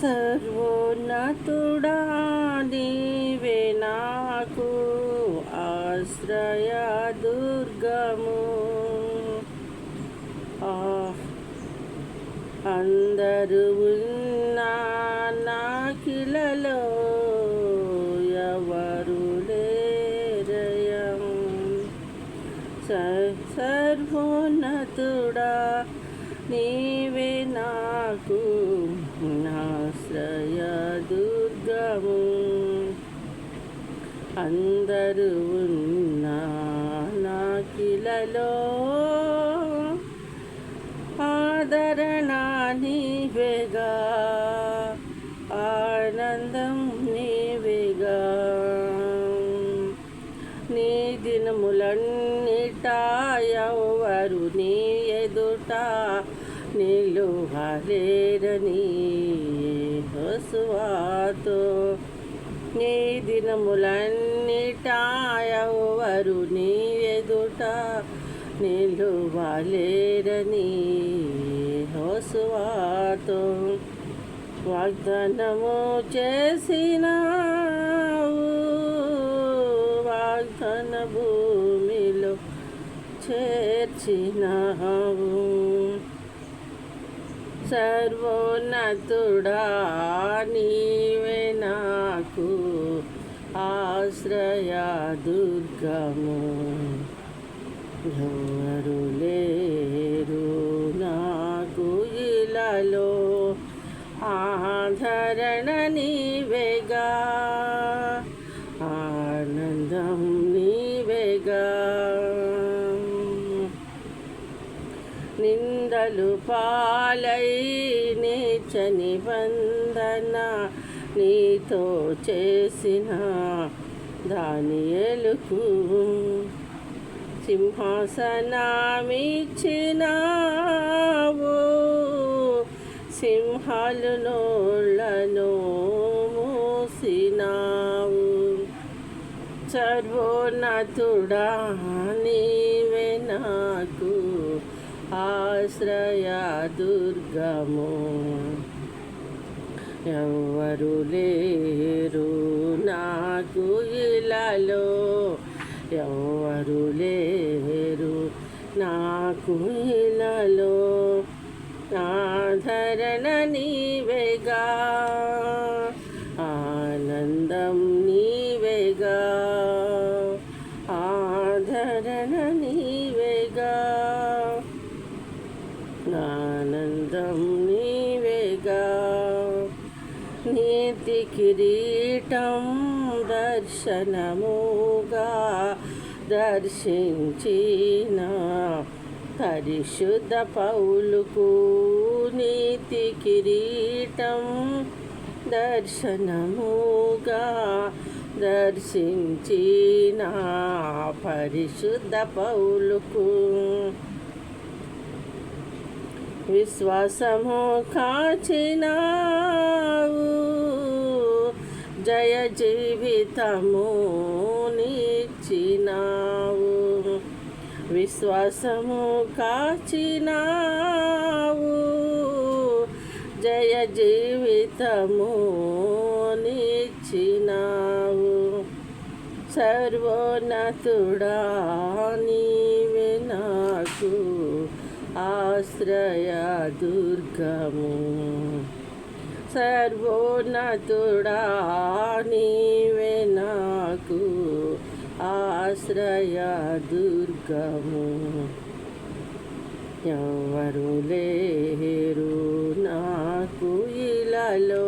సర్వోన్నతుడా నీవే నాకు ఆశ్రయ దుర్గము. అందరూ ఉన్నా నాకిలలో ఎవరు లేరయం. సర్వోన్నతుడా నీవే నాకు ఆశ్రయ దుర్గము. అందరూ ఉన్నా నాకిలలో ఆదరణ నీవేగా, ఆనందం నీవేగా. నీ దినములన్నిటా ఎవరు నీ ఎదుట నిలువలేరని యెహోవాతో. నీ దినములన్నిటా ఎవరు నీ ఎదుట నిలువలేరని యెహోవాతో వాగ్దానము చేసినావు. వాగ్దాన భూమిలో చేర్చినావు. సర్వోన్నతుడా నీవే నాకు ఆశ్రయ దుర్గము. ఎవరు లేరు నాకు ఇలలో ఆదరణ నీవేగా, ఆనందం నీవేగా. నిందలు పాలై నీచ నిబంధన నీతో చేసిన దానియేలుకు సింహాసనమిచ్చినావు. సింహాలు నోళ్లను మూసినావు. సర్వోన్నతుడా నీవే నాకు ఆశ్రయ దుర్గము. ఎవరు లేరు నాకు ఇలలో, ఎవరు లేరు నాకు ఇలలో. ఆదరణ నీవేగా, ఆనందం నీవేగా. ఆదరణ నీవేగా, ఆనందం నీవేగా. నీతి కిరీటం దర్శనముగా దర్శించిన పరిశుద్ధ పౌలుకు నీతి కిరీటం దర్శనముగా దర్శించిన పరిశుద్ధ పౌలుకు విశ్వాసము కాచినావు. జయ జీవితము నిచ్చినావు. విశ్వాసము కాచినావు. జయ జీవితము నిచ్చినావు. సర్వోన్నతుడా నీవే నాకు ఆశ్రయ దుర్గము. సర్వోన్నతుడా నీవే నాకు ఆశ్రయ దుర్గము. ఎవరు లేరు నాకు ఇలలో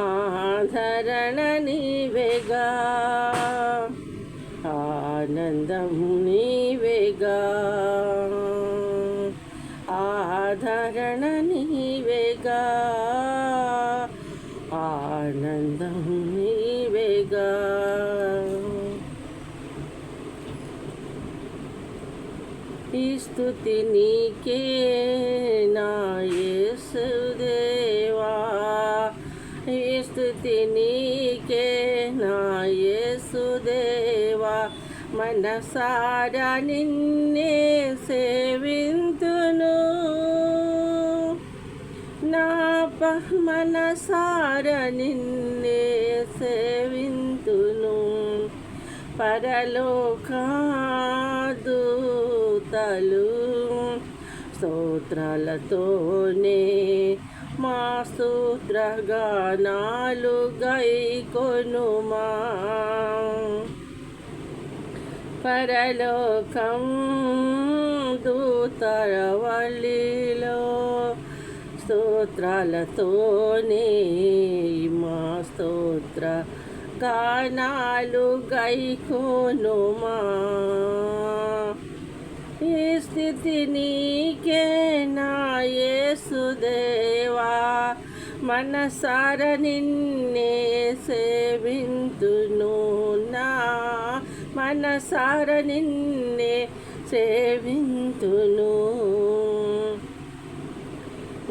ఆదరణ నీవేగా, ఆనందం నీవేగా. ఆదరణ నీవేగా, ఆనందం నీవేగా. ఈ స్తుతి నీకే నా యేసుదేవా. ఈ స్తుతి నీకే నా యేసుదేవా. మనసారా నిన్నే సేవింతును. నా మనసార నిన్నే సేవింతును. పరలోకదూతలు స్తోత్రాలతోనే మా స్తోత్రగానాలు గైకొనుమా. పరలోకం దూతరవళిలో స్తోత్రాలతోనే మా స్తోత్ర గానాలు గైకొనుమా. ఈ స్థితి నీకే నా యేసుదేవా, మనసార నిన్నే సేవింతును. నా మనసార నిన్నే సేవింతును.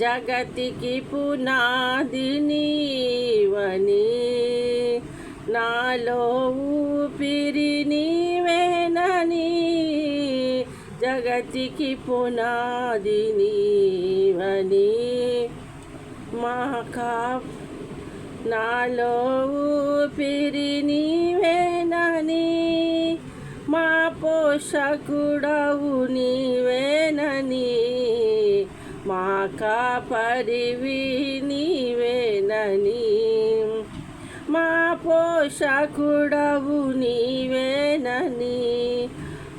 జగతికి పునాది నీవని, నాలో ఊపిరి నీవేనని. జగతికి పునాది నీవని, నాలో ఊపిరి నీవేనని. మా పోషకుడవు నీవేనని, మా కాపరివి నీవేనని. మా పోషకుడవు నీవేనని,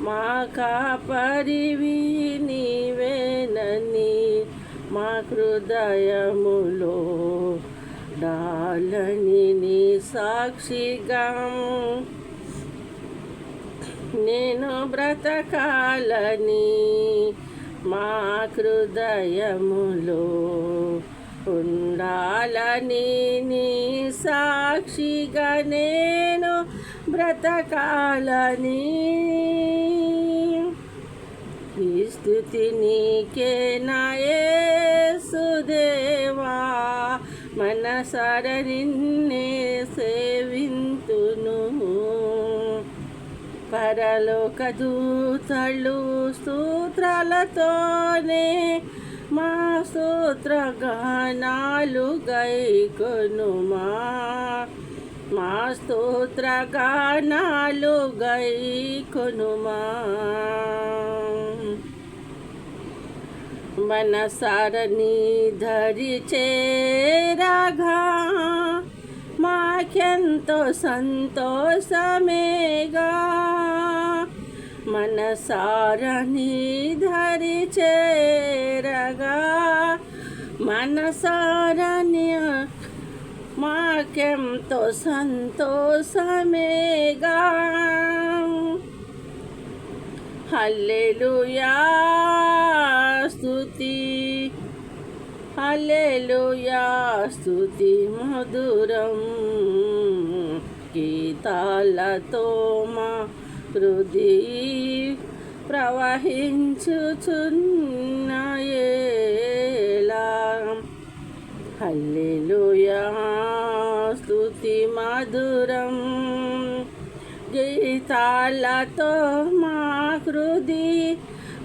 మా కాపరివి నీవేనని. మా హృదయములో డాలని నీ సాక్షిగా నేను బ్రతకాలని. మా హృదయములో ఉండాలని నీ సాక్షిగా నేను బ్రతకాలని. ఈ స్తుతి నీకే నా యేసుదేవా, మనసార నిన్నే సేవింతును. పరలోక దూతలు స్తోత్రాలతోనే మా స్తోత్రగానాలు గైకొనుమా. మా స్తోత్రగానాలు గైకొనుమా. మనసార నీ ధరి చేరగా మాకెంతో సంతోషమేగా. మనసార నీ ధరి చేరగా మనసార మాకెంతో సంతోషమేగా. హల్లెలూయా స్తుతి, హల్లెలూయా స్తుతి మధురం. గీతాలతో మా హృది ప్రవహించుచున్నయేలా. హల్లెలూయా స్తుతి మధురం. గీతాలతో మా హృది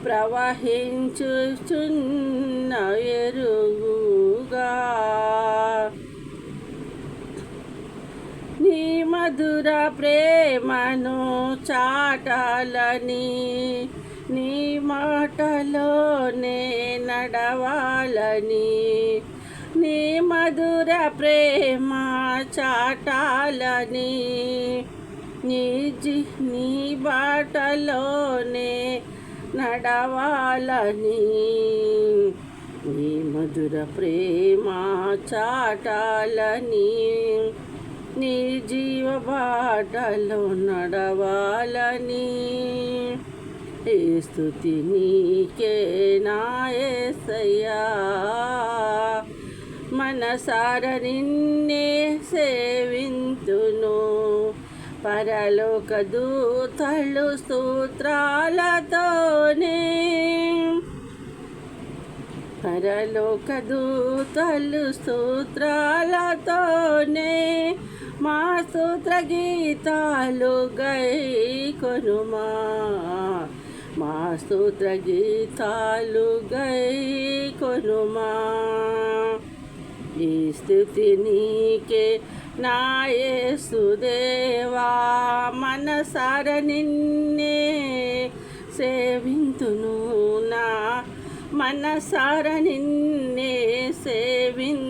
ప్రవహించుచున్న ఎరుగుగా. నీ మధుర ప్రేమను చాటాలని, నీ మాటలోనే నడవాలని. నీ మధుర ప్రేమ చాటాలని, నీ బాటలోనే నడవాలని. నీ మధుర ప్రేమ చాటాలని, నీ జీవ బాటలో నడవాలని. ఈ స్తుతి నీకే నా యేసయ్యా, మనసార నిన్నే సేవింతును. పరలోక దూతలు స్తోత్రాలతోనే, పరలోక దూతలు స్తోత్రాలతోనే మా స్తోత్ర గీతాలు గైకొనుమా. మా స్తోత్ర గీతాలు గైకొనుమా. ఈ స్తుతి నీకే నా యేసుదేవా, మనసార నిన్నే సేవింతును, నా మనసార నిన్నే సేవింతును.